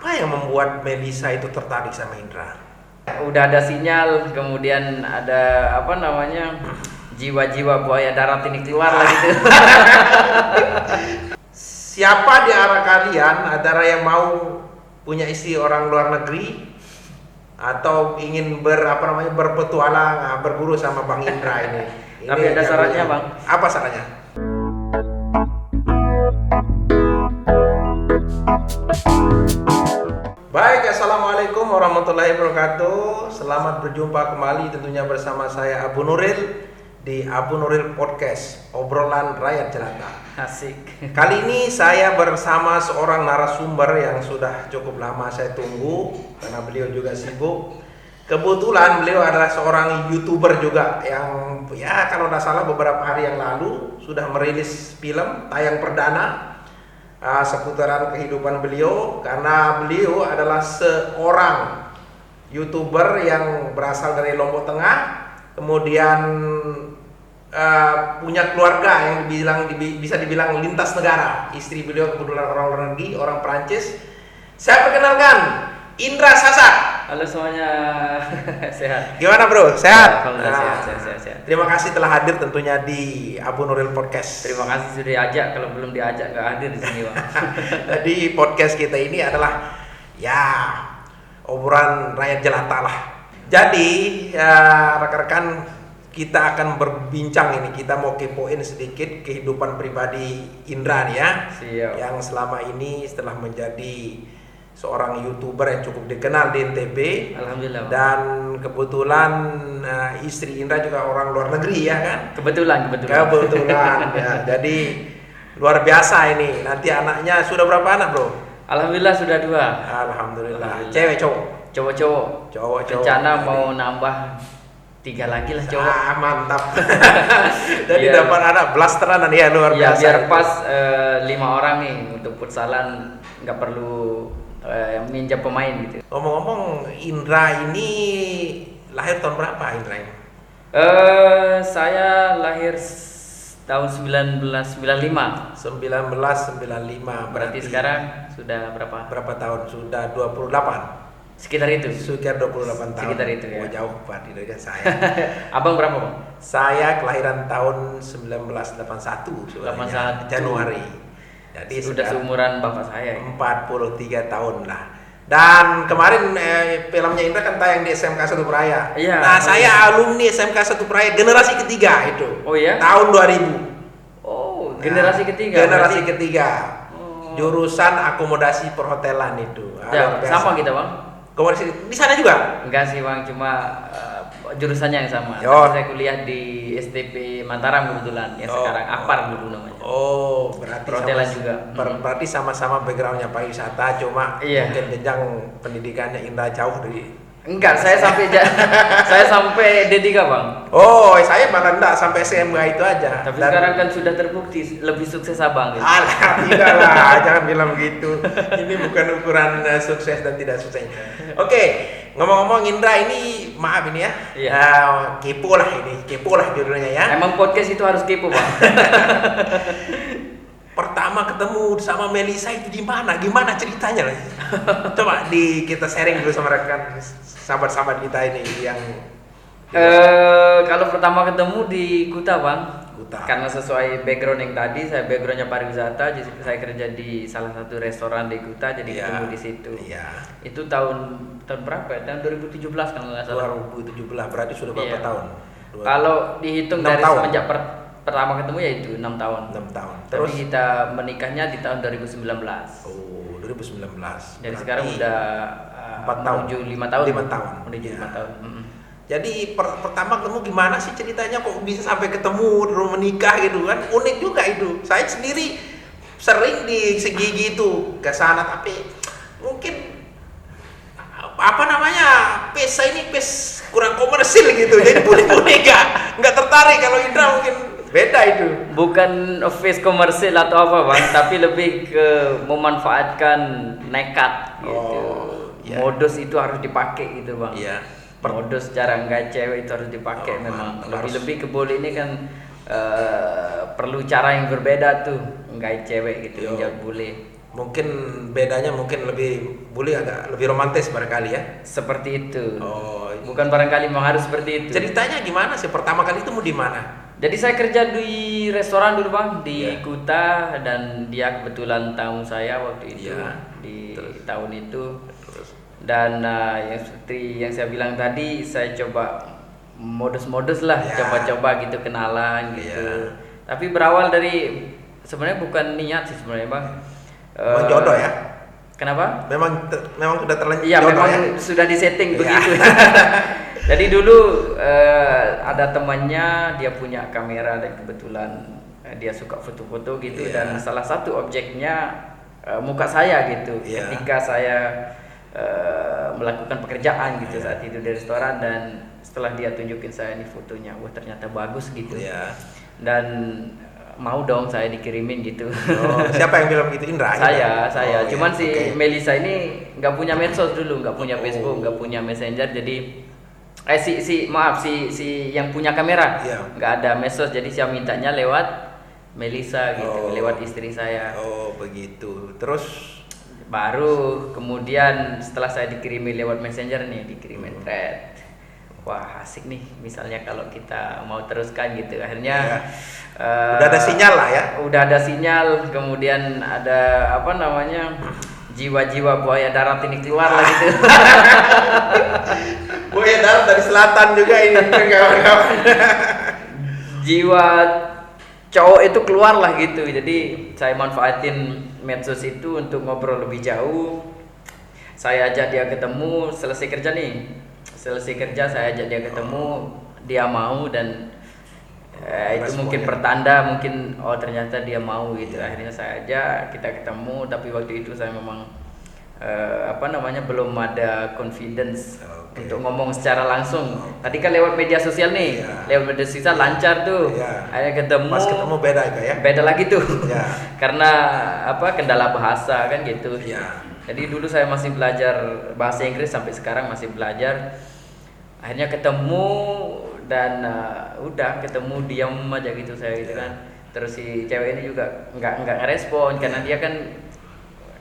Apa yang membuat Melisa itu tertarik sama Indra? Udah ada sinyal, kemudian ada jiwa-jiwa buaya darat ini keluar lah gitu. Siapa di antara kalian antara yang mau punya istri orang luar negeri atau ingin berpetualang, berburu sama Bang Indra ini? Tapi ada syaratnya, Bang. Apa syaratnya? Baik, assalamualaikum warahmatullahi wabarakatuh. Selamat berjumpa kembali tentunya bersama saya Abu Nuril di Abu Nuril Podcast, obrolan rakyat jelata. Asik. Kali ini saya bersama seorang narasumber yang sudah cukup lama saya tunggu karena beliau juga sibuk. Kebetulan beliau adalah seorang YouTuber juga yang kalau tidak salah beberapa hari yang lalu sudah merilis film tayang perdana seputaran kehidupan beliau, karena beliau adalah seorang YouTuber yang berasal dari Lombok Tengah, kemudian punya keluarga yang bisa dibilang lintas negara. Istri beliau kebetulan orang luar negeri, orang Perancis. Saya perkenalkan Indra Sasak. Halo semuanya. Sehat? Gimana bro? Sehat? Alhamdulillah sehat. Terima kasih telah hadir tentunya di Abu Nuril Podcast. Terima kasih sudah diajak, kalau belum diajak nggak hadir di sini, Bang. Jadi podcast kita ini adalah obrolan rakyat jelata lah. Jadi rekan-rekan, kita akan berbincang ini, kita mau kepoin sedikit kehidupan pribadi Indra nih ya. Siap. Yang selama ini setelah menjadi seorang YouTuber yang cukup dikenal di NTB. Alhamdulillah. Dan kebetulan istri Indra juga orang luar negeri ya kan? Kebetulan. Ya. Jadi luar biasa ini. Nanti anaknya sudah berapa anak bro? Alhamdulillah sudah 2. Alhamdulillah. Cewek cowok? Cowok. Rencana mau nambah 3 lagi lah cowok. Mantap. Jadi dapat anak blasteran ya, luar biasa. Biar pas 5 orang nih untuk futsalan, nggak perlu minjam pemain gitu. Ngomong-ngomong, Indra ini lahir tahun berapa Indra ini? Saya lahir tahun 1995. 1995. Berarti sekarang sudah berapa? Berapa tahun? Sudah 28. Sekitar itu. Sekitar 28 tahun. Sekitar itu ya. Jauh Pak dengan saya. Abang berapa, Bang? Saya kelahiran tahun 1981 sebenarnya, 81. Januari. Jadi sudah seumuran bapak saya. 43 tahun lah. Dan kemarin filmnya Indra kan tayang di SMK 1 Praia. Iya. Nah, saya alumni SMK 1 Praia generasi ketiga itu. Oh iya? Tahun 2000. Oh, generasi ketiga. Generasi ketiga. Oh. Jurusan akomodasi perhotelan itu. Ya, sama kita, Bang. Akomodasi di sana juga? Enggak sih, Bang, cuma jurusannya yang sama. Saya kuliah di STP Mataram kebetulan, yang sekarang Apar dulu namanya. Oh, berarti perhotelan juga. Berarti sama-sama backgroundnya pariwisata, cuma mungkin jenjang pendidikannya Indra jauh dari. Enggak, saya sampai D3, Bang. Oh, saya malah enggak sampai SMA itu aja. Tapi sekarang kan sudah terbukti lebih sukses Abang gitu. Alah, tidak lah, jangan bilang begitu. Ini bukan ukuran sukses dan tidak suksesnya. Oke, ngomong-ngomong Indra ini, maaf ini ya. Iya. Kepo lah judulnya ya. Emang podcast itu harus kepo, Bang. Pertama ketemu sama Melisa itu di mana? Gimana ceritanya? Coba kita sharing dulu sama rekan sahabat-sahabat kita ini yang kalau pertama ketemu di Kuta, Bang. Kuta. Karena sesuai background yang tadi, saya backgroundnya pariwisata, jadi saya kerja di salah satu restoran di Kuta, jadi ketemu di situ. Iya. Itu tahun berapa ya? Tahun 2017 kalau nggak salah. 2017 berarti sudah berapa tahun? Kalau dihitung dari tahun. semenjak pertama ketemu ya itu 6 tahun. 6 tahun. Tapi Terus kita menikahnya di tahun 2019. Oh, 2019. Jadi sekarang udah 4 tahun. menuju 5 tahun. 5 tahun. Menuju 5 tahun. Jadi pertama ketemu gimana sih ceritanya, kok bisa sampai ketemu terus menikah gitu kan? Unik juga itu. Saya sendiri sering di segi gitu ke sana, tapi mungkin pace kurang komersil gitu. Jadi boleh nggak tertarik. Kalau Indra mungkin beda itu. Bukan face komersil atau apa, Bang, tapi lebih ke memanfaatkan nekat gitu. Iya. Modus itu harus dipakai gitu, Bang. Iya. Modus cara nggak cewek itu harus dipakai memang. Lebih-lebih ke bole ini kan perlu cara yang berbeda tuh, nggak cewek gitu, menjawab bole. Mungkin bedanya mungkin boleh agak lebih romantis barangkali ya. Seperti itu. Oh, Bukan barangkali memang harus seperti itu. ceritanya gimana sih? Pertama kali itu mau di mana? Jadi saya kerja di restoran dulu bang di Iya. Kuta, dan dia kebetulan tamu saya waktu itu Iya. di Terus? tahun itu. Terus? Dan yang seperti yang saya bilang tadi, saya coba modus-modus lah, Iya. coba-coba gitu, kenalan gitu. Iya. Tapi berawal dari sebenarnya bukan niat sih sebenarnya bang. Memang jodoh ya? Kenapa? Memang sudah terlanjur Iya, jodoh memang ya? sudah disetting Iya. begitu. Jadi dulu ada temannya, dia punya kamera dan kebetulan dia suka foto-foto gitu. Iya. Dan salah satu objeknya muka saya gitu. Iya. Ketika saya melakukan pekerjaan gitu Iya. saat itu di restoran, dan setelah dia tunjukin saya nih fotonya, wah ternyata bagus gitu. Iya. Dan mau dong saya dikirimin gitu. Oh, siapa yang bilang begitu? Indra? Saya. Oh, Cuman iya. si Oke. Melisa ini nggak punya medsos dulu, nggak punya Oh. Facebook, nggak punya Messenger. Jadi si yang punya kamera Iya. nggak ada medsos. Jadi saya mintanya lewat Melisa gitu, Oh. lewat istri saya. Oh, begitu. Terus Baru kemudian setelah saya dikirimi lewat Messenger nih, dikirimin thread. Wah asik nih, misalnya kalau kita mau teruskan gitu. Akhirnya Iya. Udah ada sinyal lah ya? Udah ada sinyal, kemudian ada apa namanya, jiwa-jiwa buaya darat ini keluar lah gitu. Buaya darat dari selatan juga ini kawan-kawan. Jiwa cowok itu keluar lah gitu. Jadi saya manfaatin medsos itu untuk ngobrol lebih jauh. Saya ajak dia ketemu, selesai kerja saya ajak dia ketemu, dia mau. Dan itu Responnya. mungkin pertanda, mungkin oh ternyata dia mau gitu. Akhirnya saya ajak, kita ketemu. Tapi waktu itu saya memang belum ada confidence Oke. untuk ngomong secara langsung. Tadi kan lewat media sosial nih, Iya. lewat media sosial lancar tuh. Iya. Akhirnya ketemu. Pas ketemu beda itu ya? Beda lagi tuh. Iya. Karena kendala bahasa kan gitu. Iya. Jadi dulu saya masih belajar bahasa Inggris, sampai sekarang masih belajar. Akhirnya ketemu dan udah ketemu, diam aja gitu saya gitu Iya. kan. Terus si cewek ini juga nggak ngerespon karena dia kan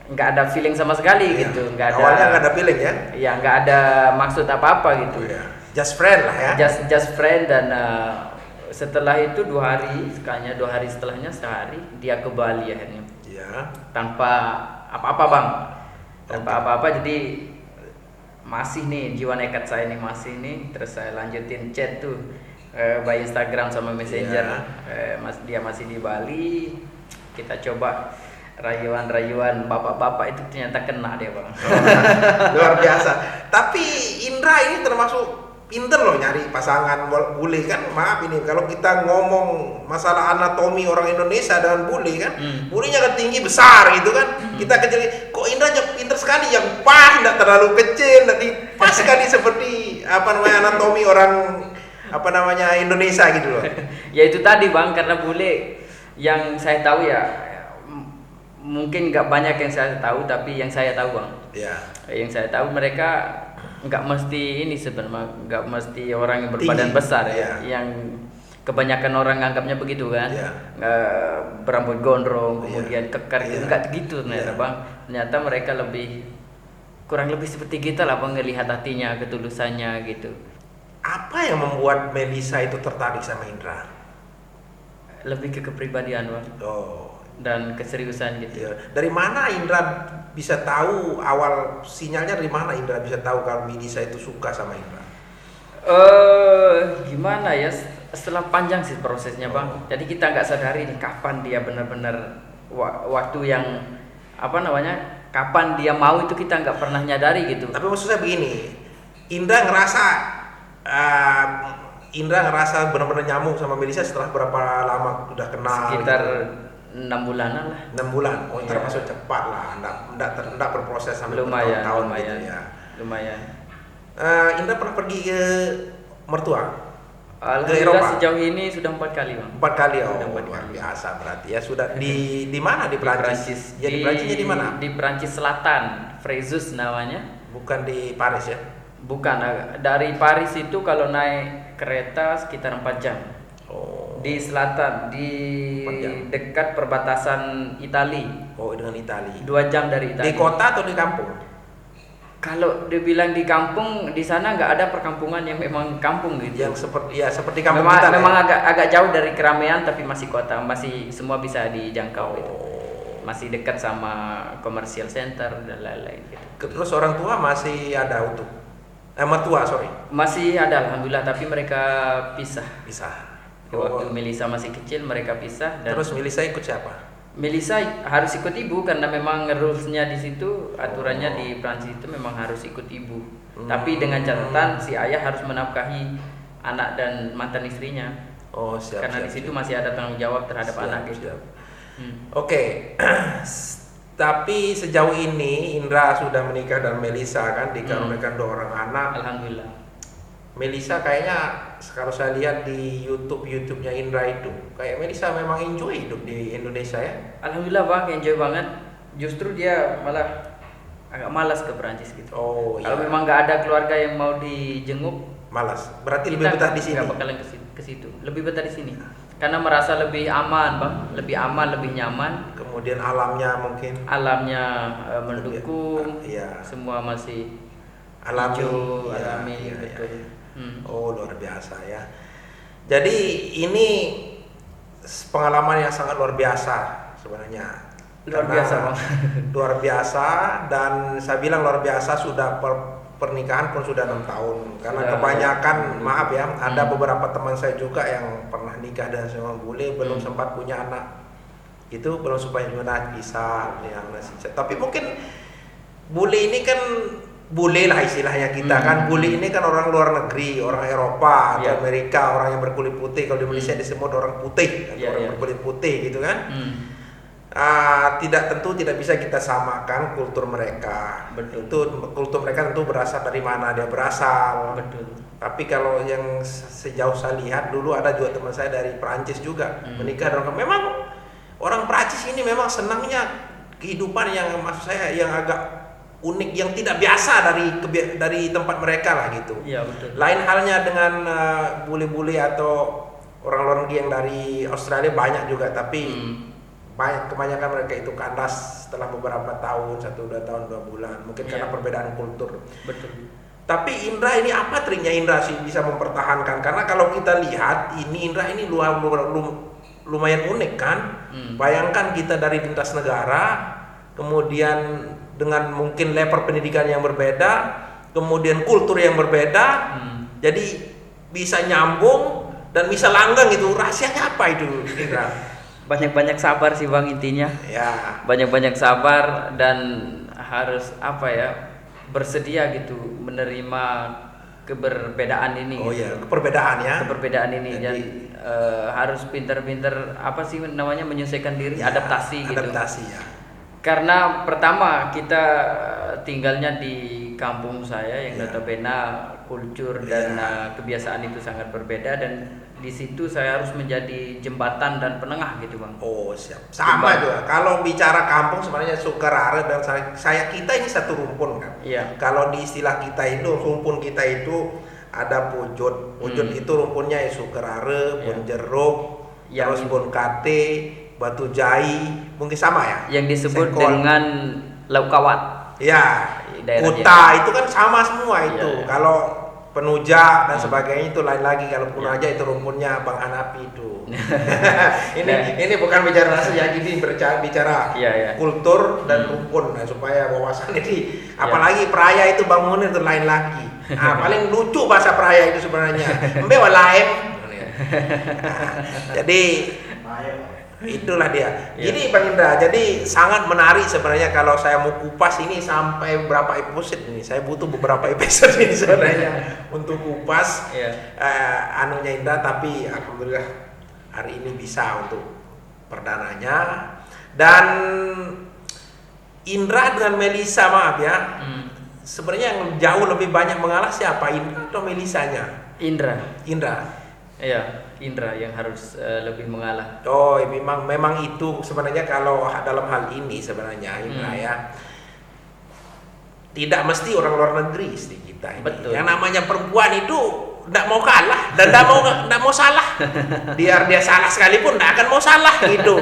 nggak ada feeling sama sekali Iya. gitu, nggak ada. Awalnya nggak ada feeling ya? Ya nggak ada maksud apa-apa gitu. Iya. Just friend lah ya? Just friend. Dan setelah itu 2 hari, sekalinya 2 hari setelahnya, sehari dia ke Bali akhirnya. Iya. Tanpa apa-apa bang, tanpa apa-apa. Jadi masih nih jiwa nekat saya nih, masih nih. Terus saya lanjutin chat tuh by Instagram sama Messenger. Dia masih di Bali. Kita coba rayuan bapak-bapak itu, ternyata kena dia bang. Luar biasa. Tapi Indra ini termasuk pinter loh nyari pasangan bule kan. Maaf ini kalau kita ngomong masalah anatomi orang Indonesia dengan bule kan, bulenya kan tinggi besar gitu kan. Kita kecil, kok Indra pinter sekali, yang pas, tidak terlalu kecil, nanti pas sekali seperti anatomi orang Indonesia gitu loh. Ya itu tadi bang, karena bule yang saya tahu ya, mungkin nggak banyak yang saya tahu, tapi yang saya tahu bang, Ya. yang saya tahu mereka nggak mesti ini sebenarnya, nggak mesti orang yang berbadan Tinggi. besar Iya. yang kebanyakan orang nganggapnya begitu kan. Iya. Berambut gondrong, Iya. kemudian kekar gitu, Iya. nggak gitu ternyata Iya. bang. Ternyata mereka kurang lebih seperti kita lah bang, ngelihat hatinya, ketulusannya gitu. Apa yang membuat Melisa itu tertarik sama Indra? Lebih ke kepribadian bang, Oh. dan keseriusan gitu. Ya. Dari mana Indra bisa tahu, awal sinyalnya dari mana Indra bisa tahu kalau Melisa itu suka sama Indra? Gimana ya, setelah panjang sih prosesnya bang. Jadi kita nggak sadari nih kapan dia benar-benar waktu yang kapan dia mau, itu kita nggak pernah nyadari gitu. Tapi maksud saya begini, Indra ngerasa benar-benar nyambung sama Melisa setelah berapa lama udah kenal? Sekitar gitu? 6 bulanan lah. 6 bulan. Oh, Iya. termasuk cepat lah, enggak berproses sampai Lumayan, bertahun-tahun lumayan, gitu ya. lumayan. Indra pernah pergi ke mertua? Alhamdulillah Eropa? sejauh ini sudah 4 kali bang. 4 kali, oh Sudah 4 luar kali. biasa berarti ya. Sudah di mana di Prancis? Ya di Prancisnya di mana? Di Prancis Selatan, Fréjus namanya. Bukan di Paris ya? Bukan, dari Paris itu kalau naik kereta sekitar 4 jam. Oh. Di selatan, di 4 jam. dekat perbatasan Itali. Oh, dengan Italia. 2 jam dari Itali. Di kota atau di kampung? Kalau dibilang di kampung, di sana nggak ada perkampungan yang memang kampung gitu. Yang seperti kampung Memang, kita lah memang ya? agak jauh dari keramaian tapi masih kota, masih semua bisa dijangkau gitu. Oh. Masih dekat sama commercial center dan lain-lain gitu. Terus orang tua masih ada utuh? Mertua, sorry. Masih ada alhamdulillah, tapi mereka pisah. Bisa. Waktu Melisa masih kecil mereka pisah dan Terus Melisa ikut siapa? Melisa harus ikut ibu karena memang rules-nya di situ, aturannya di Prancis itu memang harus ikut ibu. Tapi dengan catatan si ayah harus menafkahi anak dan mantan istrinya. Oh, siap. Karena di situ masih ada tanggung jawab terhadap anak gitu. Siap. Oke. Tapi sejauh ini Indra sudah menikah dan Melisa kan dikaruniakan 2 orang anak. Alhamdulillah. Melisa kayaknya kalau saya lihat di YouTube-nya Indra itu, kayak Melisa memang enjoy hidup di Indonesia ya. Alhamdulillah Bang, enjoy banget. Justru dia malah agak malas ke Perancis gitu. Oh Kalau iya. memang nggak ada keluarga yang mau dijenguk, Malas. Berarti lebih betah di sini. nggak bakalan ke situ. Lebih betah di sini. Karena merasa lebih aman, Bang. Lebih aman, lebih nyaman. Kemudian alamnya mungkin Alamnya mendukung. Iya. Semua masih Alami. hijau, Iya, alami, iya, betul. iya. Oh, luar biasa ya. Jadi ini pengalaman yang sangat luar biasa sebenarnya. Luar Karena biasa, Bang. Luar biasa, dan saya bilang luar biasa sudah pernikahan pun sudah 6 tahun. Karena Sudah. kebanyakan, maaf ya, ada beberapa teman saya juga yang pernah nikah dengan seorang bule belum sempat punya anak. Itu belum supaya gimana bisa yang masih. Tapi mungkin bule ini kan bule lah istilahnya kita kan. Bule ini kan orang luar negeri, orang Eropa atau Iya. Amerika, orang yang berkulit putih. Kalau di Indonesia disebut orang putih atau Iya, orang iya. berkulit putih gitu kan. Tentu tidak bisa kita samakan kultur mereka. Betul. Itu kultur mereka tentu berasal dari mana dia berasal. Betul. Tapi kalau yang sejauh saya lihat dulu ada juga teman saya dari Perancis juga menikah dengan memang orang Perancis ini memang senangnya kehidupan yang maksud saya yang agak unik, yang tidak biasa dari tempat mereka lah gitu. Iya, betul. Lain halnya dengan bule-bule atau orang luar negeri yang dari Australia banyak juga, tapi kebanyakan mereka itu kandas setelah beberapa tahun, 1-2 tahun 2 bulan, mungkin karena perbedaan kultur. Betul. Tapi Indra ini apa triknya Indra sih bisa mempertahankan? Karena kalau kita lihat ini Indra ini lumayan unik kan. Bayangkan kita dari lintas negara, kemudian dengan mungkin level pendidikan yang berbeda, kemudian kultur yang berbeda, jadi bisa nyambung dan bisa langgeng itu. Rahasianya apa itu Indra? Banyak-banyak sabar sih Bang intinya. Ya. Banyak-banyak sabar dan harus apa ya, bersedia gitu menerima keberbedaan ini. Oh ya, perbedaan ya. Keberbedaan ini. Jadi, Dan harus pintar-pintar apa sih namanya, menyesuaikan diri, ya, adaptasi gitu. Adaptasi ya. Karena pertama kita tinggalnya di kampung saya yang notabene kultur dan kebiasaan itu sangat berbeda, dan di situ saya harus menjadi jembatan dan penengah gitu Bang. Oh siap. Sama juga. Kalau bicara kampung sebenarnya Sukarare dan saya kita ini satu rumpun kan. Iya. Kalau di istilah kita itu rumpun kita itu ada pojot. Pojot itu rumpunnya ya Sukarare, Pun Jeruk, terus Pun Kate, Batu Jai, mungkin sama ya. Yang disebut Sengkol. dengan Lauk Kawat. Ya. Daerah Kuta itu kan sama semua itu. Iya. Kalau Penuja dan sebagainya itu lain lagi. Kalau Penuja itu rumpunnya Bang Hanapi itu. ini bukan bicara nasi ya, gini bicara Iya. kultur dan rumpun, supaya wawasan ini. Apalagi peraya itu Bang Munir itu lain lagi. Paling lucu bahasa peraya itu sebenarnya. Mbe walaem. Jadi itulah dia. Jadi Bang Indra, jadi sangat menarik sebenarnya kalau saya mau kupas ini sampai berapa episode ini. Saya butuh beberapa episode ini sebenarnya untuk kupas anunya Indra, tapi alhamdulillah hari ini bisa untuk perdananya. Dan Indra dengan Melisa, maaf ya. Sebenarnya yang jauh lebih banyak mengalah siapa, Indra atau Melisanya? Indra. Iya, Indra yang harus lebih mengalah. Oh, memang itu sebenarnya kalau dalam hal ini sebenarnya Indra ya. Tidak mesti orang luar negeri istri kita ini. Betul. Yang namanya perempuan itu nggak mau kalah dan nggak mau salah. Biar dia salah sekalipun nggak akan mau salah gitu.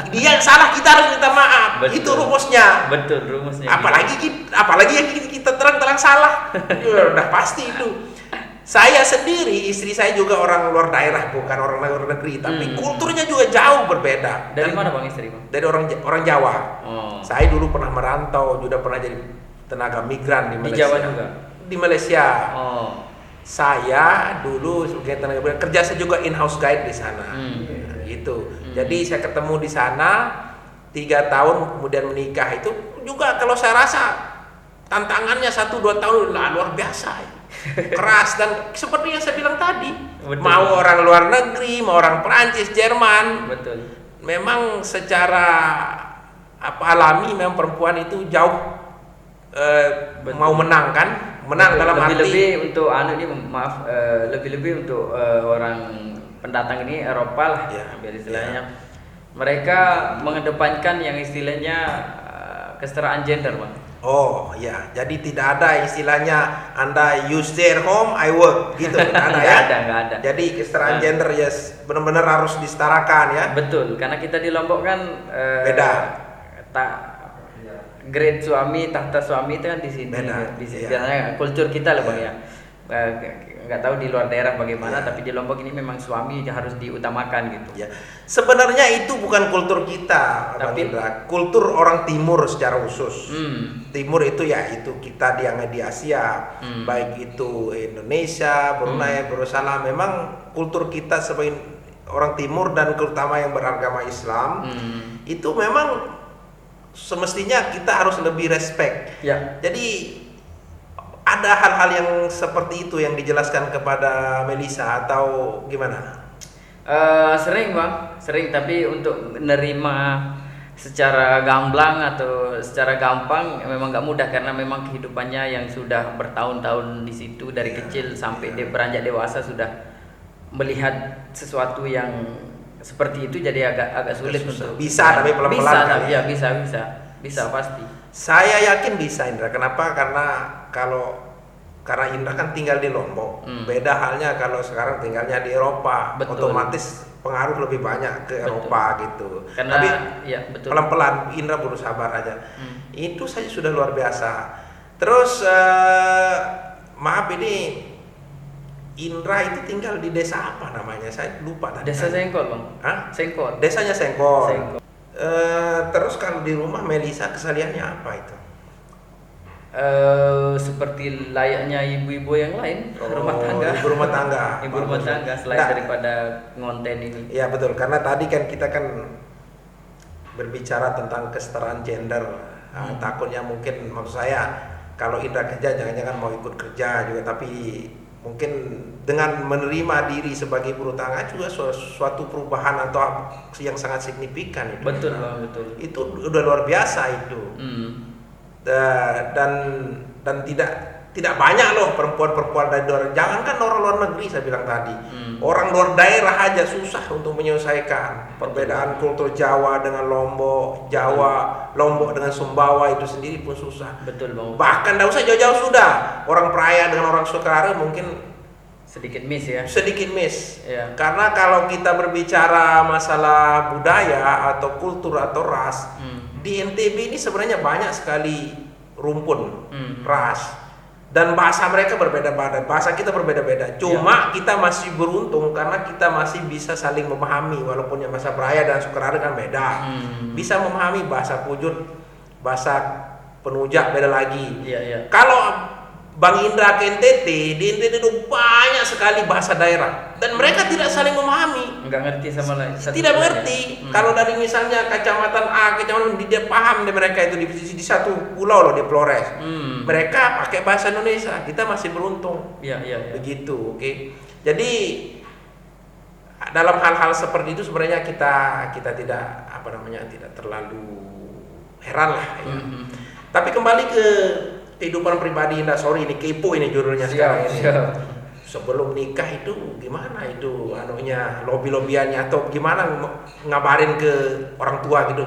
Dia yang salah, kita harus minta maaf. Betul. Itu rumusnya. Betul, rumusnya. Apalagi yang kita terang-terang salah. Ya, udah pasti itu. Saya sendiri, istri saya juga orang luar daerah, bukan orang luar negeri, tapi kulturnya juga jauh berbeda. Dari mana bang istri bang? Dari orang Jawa. Oh. Saya dulu pernah merantau, juga pernah jadi tenaga migran di Malaysia. Di Jawa juga? Di Malaysia. Oh. Saya dulu sebagai tenaga migran kerja, saya juga in-house guide di sana. Gitu. Jadi saya ketemu di sana 3 tahun, kemudian menikah. Itu juga kalau saya rasa tantangannya 1-2 tahun luar biasa. Keras dan seperti yang saya bilang tadi. Betul. Mau orang luar negeri, mau orang Perancis, Jerman. Betul. Memang secara alami memang perempuan itu jauh mau menang kan? Menang dalam arti lebih untuk ini maaf lebih untuk orang pendatang ini Eropa lah Ya, biar istilahnya. Mereka mengedepankan yang istilahnya kesetaraan gender bang. oh ya, jadi tidak ada istilahnya Anda you stay at home, I work gitu. Tidak ada ya. Nggak ada. Jadi kesetaraan gender benar-benar harus disetarakan ya. Betul, karena kita di Lombok kan Beda. Tak grade suami, tahta suami itu kan di sini. Beda, Di sini iya. karena kultur kita lah bang Iya. ya. Nggak tahu di luar daerah bagaimana, Iya. tapi di Lombok ini memang suami harus diutamakan gitu. Ya, sebenarnya itu bukan kultur kita, Bang Tapi- Indra. Kultur orang Timur secara khusus. Hmm. Timur itu ya itu kita yang di Asia, baik itu Indonesia, Brunei, Darussalam. Memang kultur kita sebagai orang Timur dan terutama yang beragama Islam itu memang semestinya kita harus lebih respect. Ya. Jadi ada hal-hal yang seperti itu yang dijelaskan kepada Melisa atau gimana? Sering bang, sering, tapi untuk menerima secara gamblang atau secara gampang memang nggak mudah karena memang kehidupannya yang sudah bertahun-tahun di situ dari kecil sampai dia beranjak dewasa sudah melihat sesuatu yang seperti itu, jadi agak sulit Susah. untuk Bisa, tapi pelan-pelan bisa, kali tapi ya. bisa pasti. Saya yakin bisa Indra. Kenapa? Karena Indra kan tinggal di Lombok. Beda halnya kalau sekarang tinggalnya di Eropa. Betul. Otomatis pengaruh lebih banyak ke Betul. Eropa gitu. Karena Tapi ya betul. pelan-pelan Indra berusaha sabar aja. Itu saja sudah luar biasa. Terus maaf ini Indra itu tinggal di desa apa namanya? Saya lupa tadi. Desa Sengkol bang. Hah? Sengkol. Desanya Sengkol. Sengkol. Terus kalau di rumah Melisa kesaliannya apa itu? Seperti layaknya ibu-ibu yang lain, rumah tangga. Ibu rumah tangga. Ibu rumah Bagus. tangga selain Nah, daripada ngonten ini. iya betul, karena tadi kan kita kan berbicara tentang kesetaraan gender. Takutnya mungkin maksud saya kalau Indra kerja jangan-jangan mau ikut kerja juga, tapi mungkin dengan menerima diri sebagai ibu rumah tangga juga suatu perubahan atau yang sangat signifikan itu. Betul bang, betul. Itu udah luar biasa itu. Dan tidak banyak loh perempuan-perempuan dari luar, jangankan orang luar negeri, saya bilang tadi, orang luar daerah aja susah untuk menyelesaikan perbedaan kultur Jawa dengan Lombok, Lombok dengan Sumbawa itu sendiri pun susah. Betul bang. Bahkan tidak usah jauh-jauh, sudah orang Praia dengan orang Sukara mungkin Sedikit miss ya. sedikit miss. Iya. Karena kalau kita berbicara masalah budaya atau kultur atau ras, di NTB ini sebenarnya banyak sekali rumpun ras, dan bahasa mereka berbeda-beda, bahasa kita berbeda-beda. Cuma kita masih beruntung karena kita masih bisa saling memahami, walaupun yang bahasa Praia dan Sukarare kan beda. Bisa memahami bahasa Pujut, bahasa Penujak beda lagi. Iya. Kalau Bang Indra ke NTT, di NTT itu banyak sekali bahasa daerah dan mereka tidak saling memahami. Enggak ngerti sama lain. Tidak mengerti. Kalau dari misalnya kecamatan A, kecamatan B, dia paham deh mereka itu di satu pulau loh, di Flores. Mereka pakai bahasa Indonesia, kita masih beruntung. Iya. Begitu, oke. Jadi dalam hal-hal seperti itu sebenarnya kita tidak tidak terlalu heran lah ya. Tapi kembali ke kehidupan pribadi Indah, sorry ini kepo ini judulnya sekarang ini. Siap. Sebelum nikah itu gimana itu lobby-lobbyannya atau gimana ngabarin ke orang tua gitu,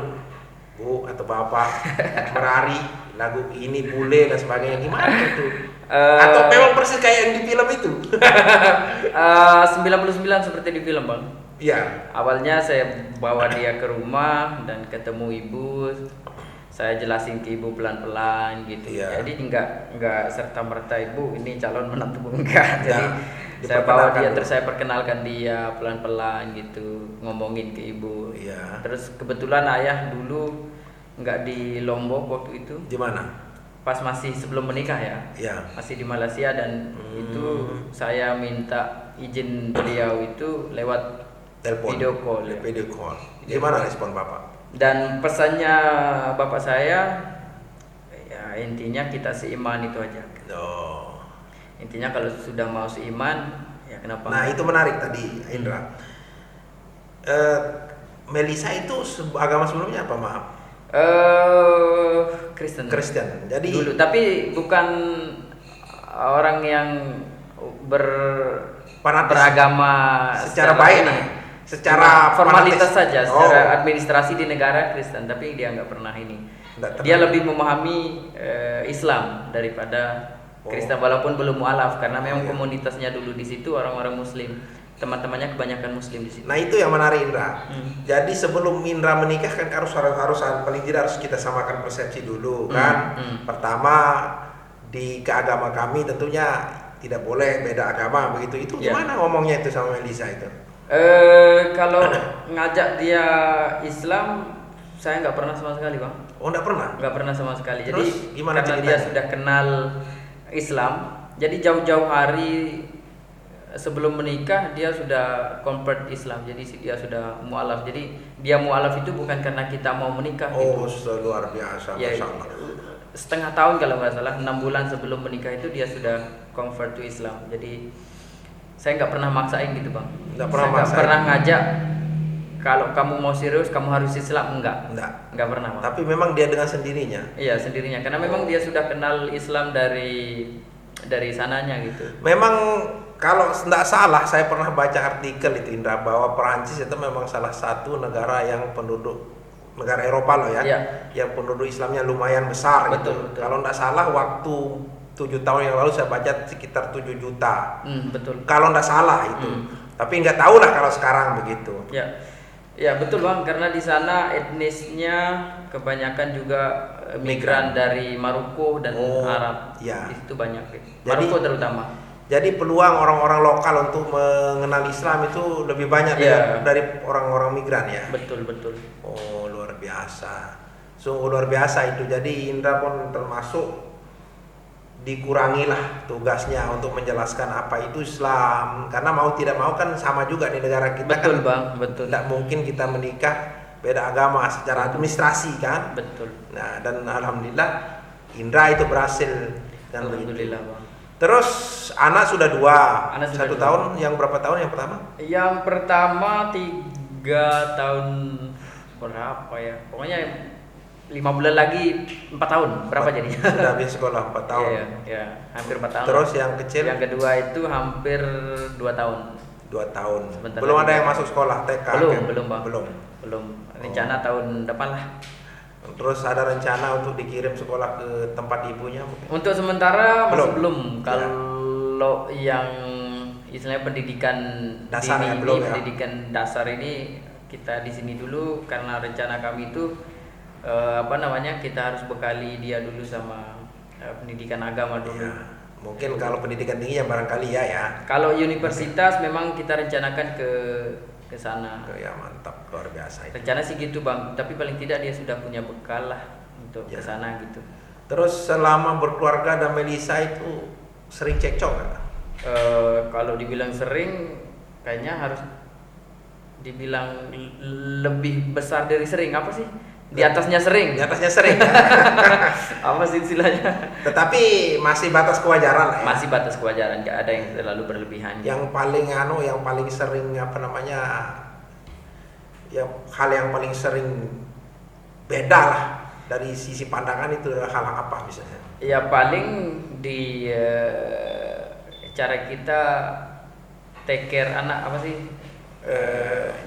Bu atau Bapak, Merari lagu ini bule dan sebagainya, gimana itu? Eh, Atau memang persis kayak yang di film itu? 99 seperti di film bang. Iya. Awalnya saya bawa dia ke rumah dan ketemu ibu. Saya jelasin ke ibu pelan-pelan gitu. Iya. Jadi nggak serta merta ibu ini calon menantu enggak. Jadi Ya, saya bawa diperkenalkan dia dulu. terus saya perkenalkan dia pelan-pelan gitu, ngomongin ke ibu. Iya. Terus kebetulan ayah dulu nggak di Lombok waktu itu, Di mana? pas masih sebelum menikah ya. Iya. Masih di Malaysia dan itu saya minta izin beliau itu lewat Telepon. video call ya. Video call. Video Gimana call. respon Bapak? Dan pesannya bapak saya ya intinya kita seiman itu aja. Oh. Intinya kalau sudah mau seiman ya kenapa Nah, enggak? itu menarik tadi, Indra. Melisa itu agama sebelumnya apa, maaf? Kristen. Kristen. Jadi Dulu tapi bukan orang yang ber Fanatis. beragama Secara baik, ini. secara formalitas fanatis. saja, Oh. secara administrasi di negara Kristen, tapi dia nggak pernah ini. Nggak Dia pernah. lebih memahami Islam daripada Oh. Kristen, walaupun belum mualaf karena memang Iya. komunitasnya dulu di situ orang-orang Muslim, teman-temannya kebanyakan Muslim di situ. Nah, itu yang menarik, Indra. Hmm. Jadi sebelum Indra menikah kan harus paling tidak harus kita samakan persepsi dulu kan. Pertama, di keagama kami tentunya tidak boleh beda agama begitu. Itu Ya. gimana ngomongnya itu sama Melisa itu? Kalau ngajak dia Islam, saya nggak pernah sama sekali bang, Oh, enggak pernah. nggak pernah sama sekali. Jadi Terus gimana karena dia ceritanya? sudah kenal Islam, jadi jauh-jauh hari sebelum menikah dia sudah convert Islam, jadi dia sudah mualaf. Jadi dia mualaf itu bukan karena kita mau menikah Oh, gitu. luar biasa, Ya, Masya Allah. setengah tahun kalau nggak salah, 6 bulan sebelum menikah itu dia sudah convert to Islam. Jadi saya nggak pernah maksain gitu bang. Nggak pernah Saya nggak maksain. pernah ngajak kalau kamu mau serius kamu harus Islam, nggak pernah bang. Tapi memang dia dengan sendirinya. Iya sendirinya karena memang dia sudah kenal Islam dari sananya gitu. Memang kalau tidak salah, saya pernah baca artikel itu, Indra, bahwa Perancis itu memang salah satu negara yang negara Eropa loh ya, Iya. yang penduduk Islamnya lumayan besar gitu. Betul, betul. Kalau tidak salah waktu 7 tahun yang lalu saya baca sekitar 7 juta. Betul. Kalau tidak salah itu. Hmm. Tapi nggak tahu lah kalau sekarang begitu. Ya betul bang, karena di sana etnisnya kebanyakan juga migran dari Maroko dan Oh, Arab. ya. Itu banyak. Jadi- Maroko terutama. Jadi peluang orang-orang lokal untuk mengenal Islam itu lebih banyak Iya. dari orang-orang migran ya. Betul. Oh, luar biasa. Sungguh luar biasa itu. Jadi Indra pun termasuk dikurangilah tugasnya untuk menjelaskan apa itu Islam. Karena mau tidak mau kan sama juga di negara kita. Betul kan bang, betul. tidak mungkin kita menikah beda agama secara administrasi kan. Betul. Nah, dan alhamdulillah Indra itu berhasil dan begitu. Alhamdulillah bang. Terus anak sudah 2. Anak sudah 1 2. tahun, yang berapa tahun yang pertama? Yang pertama 3 tahun berapa ya? Pokoknya 5 bulan lagi 4 tahun. Berapa jadinya? Sudah habis sekolah 4 tahun. Iya, hampir 4 tahun. Terus yang kecil Yang kedua itu hampir 2 tahun. 2 tahun. Sebentar Belum lagi. ada yang masuk sekolah TK. Belum, kan? belum bang. Belum. Belum. Rencana tahun depan lah. Terus ada rencana untuk dikirim sekolah ke tempat ibunya mungkin? Untuk sementara masih Belum. belum. Kalau yang istilahnya pendidikan Dasar ya, dini belum ini, ya? pendidikan dasar ini kita di sini dulu karena rencana kami itu kita harus bekali dia dulu sama pendidikan agama dulu. Iya. Mungkin kalau pendidikan tinggi yang barangkali ya. Kalau universitas memang kita rencanakan ke sana. Ya mantap, luar biasa itu. Rencana sih gitu bang, tapi paling tidak dia sudah punya bekal lah untuk Ya. ke sana gitu. Terus selama berkeluarga dan Melisa itu sering cekcok nggak? Kalau dibilang sering, kayaknya harus dibilang lebih besar dari sering. Apa sih? Di atasnya sering. Di atasnya sering. Ya. Apa sih istilahnya? Tetapi masih batas kewajaran lah ya. Masih batas kewajaran, nggak ada yang terlalu berlebihan. Yang paling sering hal yang paling sering beda lah dari sisi pandangan itu adalah hal apa misalnya? Ya paling di cara kita take care anak, apa sih?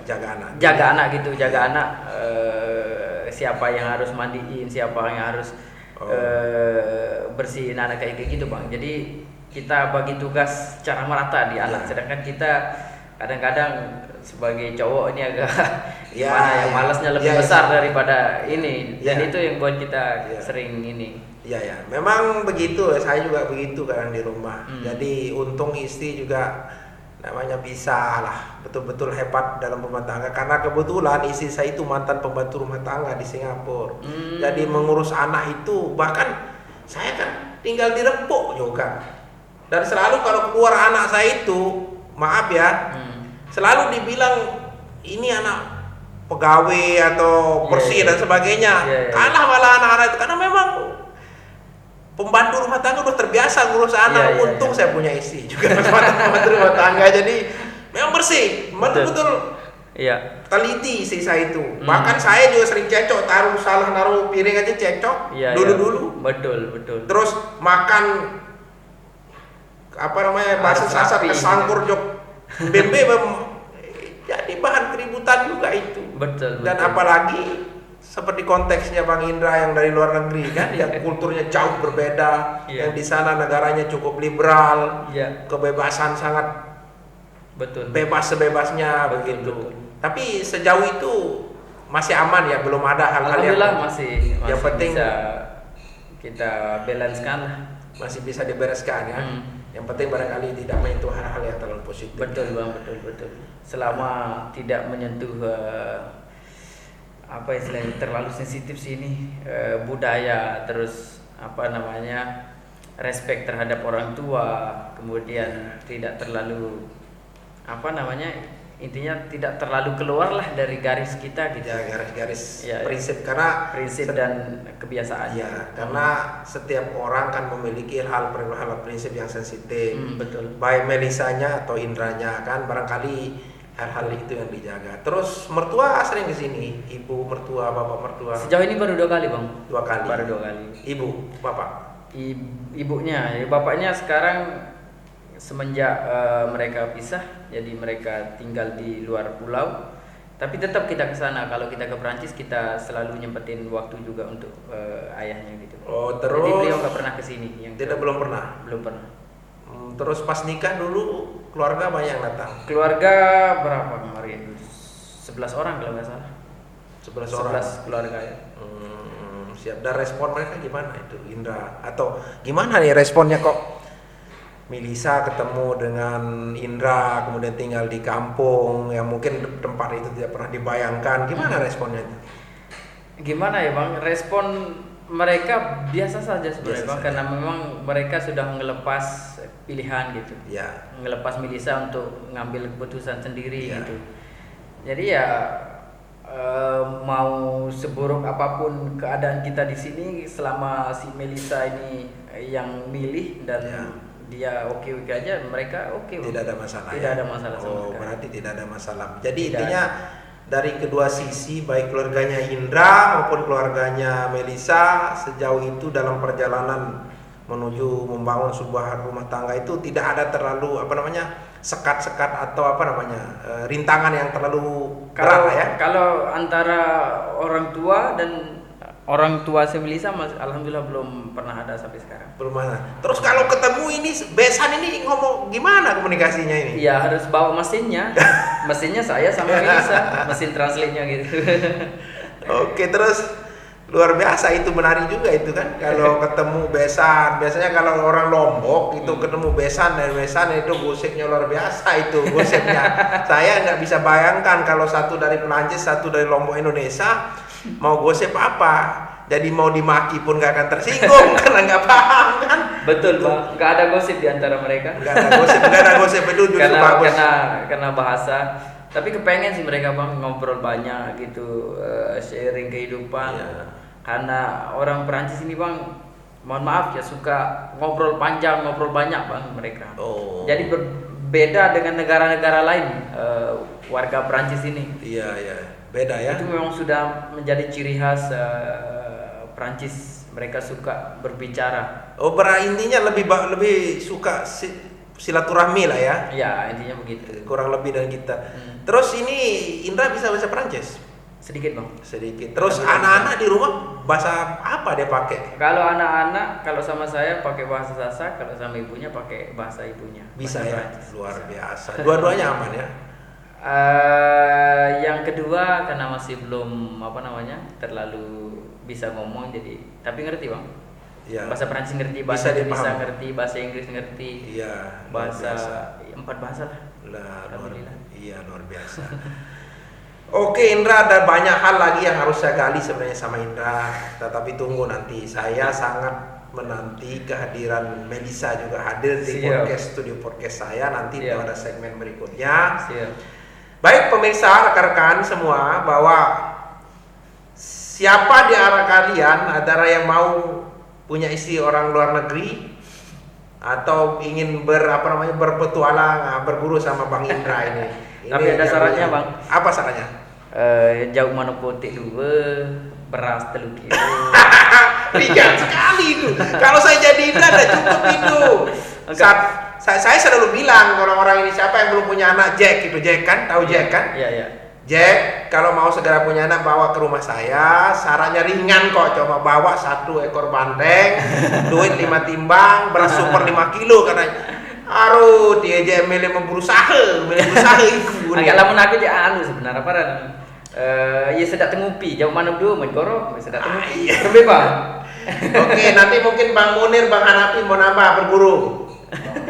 Jaga anak. Jaga anak gitu, jaga anak. Siapa yang harus mandiin, siapa yang harus bersihin anak kayak gitu bang. Jadi kita bagi tugas secara merata di anak, sedangkan kita kadang-kadang sebagai cowok ini agak gimana ya, malasnya lebih besar daripada ini, dan itu yang buat kita sering ini. Iya, memang begitu. Saya juga begitu kadang di rumah. Jadi untung istri juga namanya bisa lah, betul-betul hebat dalam rumah tangga, karena kebetulan istri saya itu mantan pembantu rumah tangga di Singapura. Jadi mengurus anak itu, bahkan saya kan tinggal di Repuk juga, dan selalu kalau keluar anak saya itu, maaf ya, selalu dibilang ini anak pegawai atau bersih dan sebagainya. Kalah malah anak-anak itu, karena memang pembantu rumah tangga udah terbiasa ngurus anak. Untung saya punya istri juga pembantu rumah tangga, jadi memang bersih, betul-betul teliti istri saya itu. Bahkan saya juga sering cecok, salah naruh piring aja cecok dulu. Betul. Terus makan apa namanya, bahasa sasar kesangkur jok bembe, jadi bahan keributan juga itu. Betul. Dan apalagi seperti konteksnya Bang Indra yang dari luar negeri kan, yang kulturnya jauh berbeda, yang di sana negaranya cukup liberal, kebebasan sangat bebas sebebasnya begitu. Tapi sejauh itu masih aman ya, belum ada hal-hal yang masih yang penting bisa kita balancekan lah, masih bisa dibereskan ya. Yang penting barangkali tidak menyentuh hal-hal yang terlalu positif. Betul bang, betul. Selama tidak menyentuh apa istilahnya terlalu sensitif sini, budaya, terus apa namanya, respect terhadap orang tua, kemudian tidak terlalu apa namanya, intinya tidak terlalu keluar lah dari garis kita gitu. Garis prinsip, karena prinsip dan kebiasaan. Karena setiap orang kan memiliki hal prinsip yang sensitif. Betul. Baik Melisanya atau Indranya kan, barangkali hal-hal itu yang dijaga. Terus mertua sering ke sini, ibu mertua, bapak mertua. Sejauh ini baru 2 kali bang. 2 kali. Baru 2 kali. Ibu, bapak. Ibunya, bapaknya sekarang semenjak mereka pisah, jadi mereka tinggal di luar pulau. Tapi tetap kita ke sana. Kalau kita ke Perancis, kita selalu nyempetin waktu juga untuk ayahnya gitu. Terus. Jadi beliau nggak pernah ke sini. Belum pernah. Terus pas nikah dulu keluarga banyak yang datang. Keluarga berapa kemarin? 11 orang kalau nggak salah. 11 keluarga ya. Siap. Dan respon mereka gimana itu, Indra? Atau gimana nih responnya kok Melisa ketemu dengan Indra, kemudian tinggal di kampung yang mungkin tempat itu tidak pernah dibayangkan. Gimana responnya itu? Gimana ya bang? Respon mereka biasa saja sebenarnya bang, karena memang mereka sudah ngelepas pilihan gitu. Ngelepas Melisa untuk ngambil keputusan sendiri gitu. Jadi mau seburuk apapun keadaan kita di sini, selama si Melisa ini yang milih dan dia oke aja, mereka oke. Tidak ada masalah. Tidak ada masalah sama sekali. Berarti tidak ada masalah. Jadi intinya dari kedua sisi, baik keluarganya Indra maupun keluarganya Melisa, sejauh itu dalam perjalanan menuju membangun sebuah rumah tangga itu tidak ada terlalu sekat-sekat atau rintangan yang terlalu berat ya. Kalau antara orang tua dan orang tua Melisa, alhamdulillah belum pernah ada sampai sekarang. Belum ada. Terus kalau ketemu ini besan ini ngomong gimana komunikasinya ini? Iya, harus bawa mesinnya. Mesinnya saya sama Melisa, mesin translate-nya gitu. Oke, terus luar biasa itu, menarik juga itu kan kalau ketemu besan. Biasanya kalau orang Lombok itu ketemu besan, dan besan itu gosipnya luar biasa itu gosipnya. Saya nggak bisa bayangkan kalau satu dari Perancis, satu dari Lombok Indonesia mau gosip apa. Jadi mau dimaki pun nggak akan tersinggung karena nggak paham kan. Betul bang, nggak ada gosip di antara mereka. Nggak ada gosip itu justru bagus. Karena bahasa. Tapi kepengen sih mereka bang ngobrol banyak gitu, sharing kehidupan. Karena orang Perancis ini bang, mohon maaf ya, suka ngobrol panjang, ngobrol banyak bang mereka. Jadi berbeda dengan negara-negara lain, warga Perancis ini. Iya, beda ya. Itu memang sudah menjadi ciri khas Perancis. Mereka suka berbicara. Intinya lebih suka silaturahmi lah ya. Iya, intinya begitu. Kurang lebih dari kita. Terus ini Indra bisa bahasa Perancis? Sedikit bang. Sedikit. Terus Tapi anak-anak di rumah bahasa apa dia pakai? Kalau anak-anak, kalau sama saya pakai bahasa Sasak, kalau sama ibunya pakai bahasa ibunya. Bisa bahasa ya, Perancis. luar biasa. Dua-duanya aman ya. Yang kedua karena masih belum terlalu bisa ngomong jadi, tapi ngerti bang. Iya. Bahasa Perancis ngerti, Bisa bahasa Indonesia dipaham. ngerti, bahasa Inggris ngerti. Iya. luar Bahasa biasa. 4 bahasa lah. Luar, iya luar biasa. Oke Indra, ada banyak hal lagi yang harus saya gali sebenarnya sama Indra. Tetapi tunggu nanti. Saya sangat menanti kehadiran Melisa juga hadir di Siap. studio podcast saya. Nanti itu Siap. ada segmen berikutnya. Siap. Baik pemirsa, rekan-rekan semua, bahwa siapa di antara kalian antara yang mau punya istri orang luar negeri atau ingin berpetualang, berburu sama Bang Indra ini. Tapi ada syaratnya, Bang. Apa syaratnya? Jauh mana potik 2, beras 3 kilo. Ringan sekali itu. Kalau saya jadi Indra udah cukup itu. Saya selalu bilang orang-orang ini, siapa yang belum punya anak, Jack itu, Jack kan, tahu Jack kan? Iya, iya. Jack, kalau mau segera punya anak bawa ke rumah saya, syaratnya ringan kok, coba bawa 1 ekor bandeng, duit 5 timbang, beras super 5 kilo katanya. Aduh, dia aja milih berusaha ibu. Agak lamun aku aja sebenarnya para ya sedap tengupi, jauh mana dulu menkoro, sedap tengupi. Iya. Lebih bang. Oke, nanti mungkin Bang Munir, Bang Hanapi mau nambah berburu.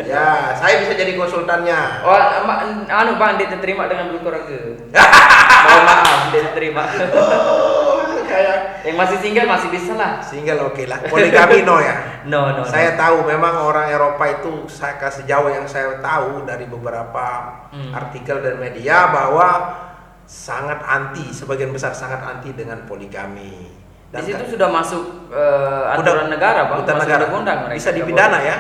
Ya, saya bisa jadi konsultannya. Oh, bang, dia terima dengan dulu korang ke. Mohon maaf, dia terima. Oh, kayak Yang masih single masih bisa lah. single oke lah. Poligami no ya. No. Saya tahu memang orang Eropa itu, saya sejauh yang saya tahu dari beberapa artikel dan media, bahwa sangat anti, sebagian besar sangat anti dengan poligami. Di situ sudah masuk aturan negara bang. Aturan Masuk negara. undang-undang mereka. Bisa dipidana ya.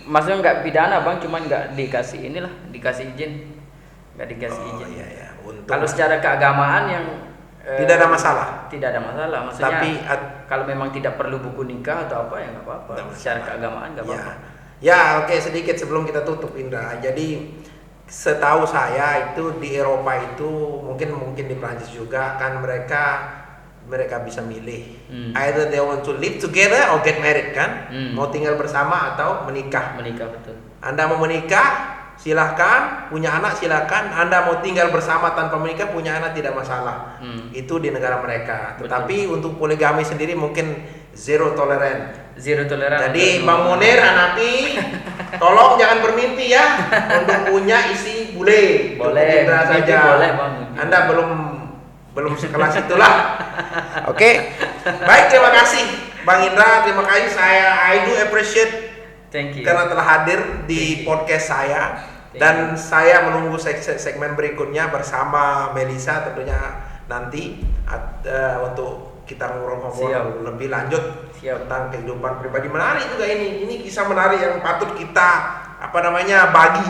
Maksudnya nggak pidana bang, cuman nggak dikasih dikasih izin, nggak dikasih izin. Iya ya. Untung. Kalau secara keagamaan yang Tidak ada masalah. Tidak ada masalah, maksudnya. Tapi kalau memang tidak perlu buku nikah atau apa ya nggak apa-apa. Nggak masalah. Secara keagamaan nggak apa-apa. Ya, oke, sedikit sebelum kita tutup Indra. Jadi setahu saya itu di Eropa itu mungkin di Prancis juga kan mereka bisa milih. Either they want to live together or get married kan? Mau tinggal bersama atau menikah. Menikah betul. Anda mau menikah, silahkan. Punya anak silahkan. Anda mau tinggal bersama tanpa menikah, punya anak tidak masalah. Itu di negara mereka. Tetapi untuk poligami sendiri mungkin zero tolerance. Zero toleran. Jadi Bang Munir, Hanapi, tolong jangan bermimpi ya untuk punya isi bule. Boleh, Indra mimpi saja. boleh, Bang. Anda belum sekelas itulah. Oke. Baik, terima kasih Bang Indra, terima kasih. I do appreciate Thank you. karena telah hadir di podcast saya. Dan saya menunggu segmen berikutnya bersama Melisa tentunya nanti untuk kita ngobrol-ngobrol lebih lanjut tentang kehidupan pribadi. Menarik juga ini kisah menarik yang patut kita bagi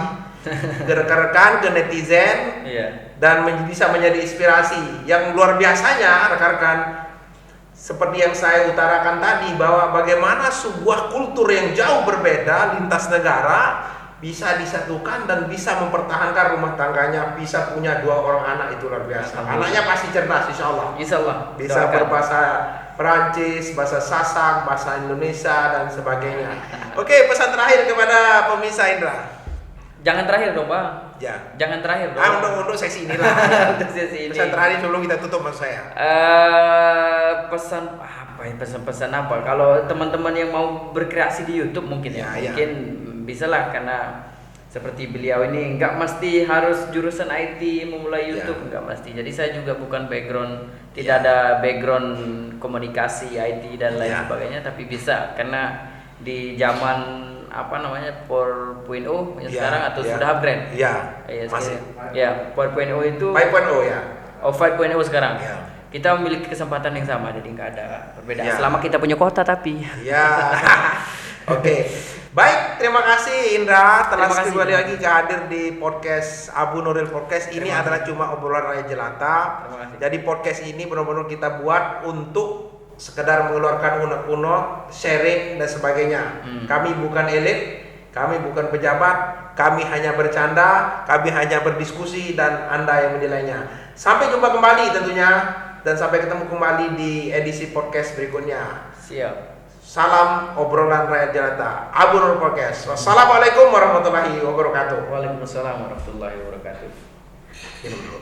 ke rekan-rekan, ke netizen. Iya. Dan bisa menjadi inspirasi yang luar biasanya rekan-rekan, seperti yang saya utarakan tadi, bahwa bagaimana sebuah kultur yang jauh berbeda lintas negara bisa disatukan dan bisa mempertahankan rumah tangganya, bisa punya 2 orang anak, itu luar biasa. Anaknya pasti cerdas insya Allah. Insya Allah. Bisa berbahasa Perancis, bahasa Sasak, bahasa Indonesia dan sebagainya. Oke, pesan terakhir kepada pemirsa Indra. Jangan terakhir dong bang. Ya. Jangan terakhir dong. Untuk sesi inilah. Untuk sesi ini. Pesan terakhir sebelum kita tutup maksud saya. Pesan apa ya, pesan-pesan apa? Kalau teman-teman yang mau berkreasi di YouTube mungkin mungkin bisa lah, karena seperti beliau ini nggak mesti harus jurusan IT memulai YouTube, nggak mesti. Jadi saya juga bukan tidak ada background komunikasi IT dan lain sebagainya, tapi bisa karena di zaman 4.0 yang sekarang atau sudah upgrade? Masih. Ya, 4.0 itu 5.0 ya. 5.0 sekarang. Ya. Kita memiliki kesempatan yang sama, jadi nggak ada perbedaan. Ya. Selama kita punya kota tapi. Ya. Oke. Baik, terima kasih Indra telah kembali lagi hadir di podcast Abu Nuril Podcast. Ini adalah cuma obrolan raya jelata. Jadi podcast ini benar-benar kita buat untuk sekedar mengeluarkan unek-unek, sharing dan sebagainya. Kami bukan elit, kami bukan pejabat, kami hanya bercanda, kami hanya berdiskusi dan Anda yang menilainya. Sampai jumpa kembali tentunya dan sampai ketemu kembali di edisi podcast berikutnya. Siap. Salam obrolan rakyat jelata. Abu Nur Podcast. Wassalamualaikum warahmatullahi wabarakatuh. Waalaikumsalam warahmatullahi wabarakatuh. Minum dulu.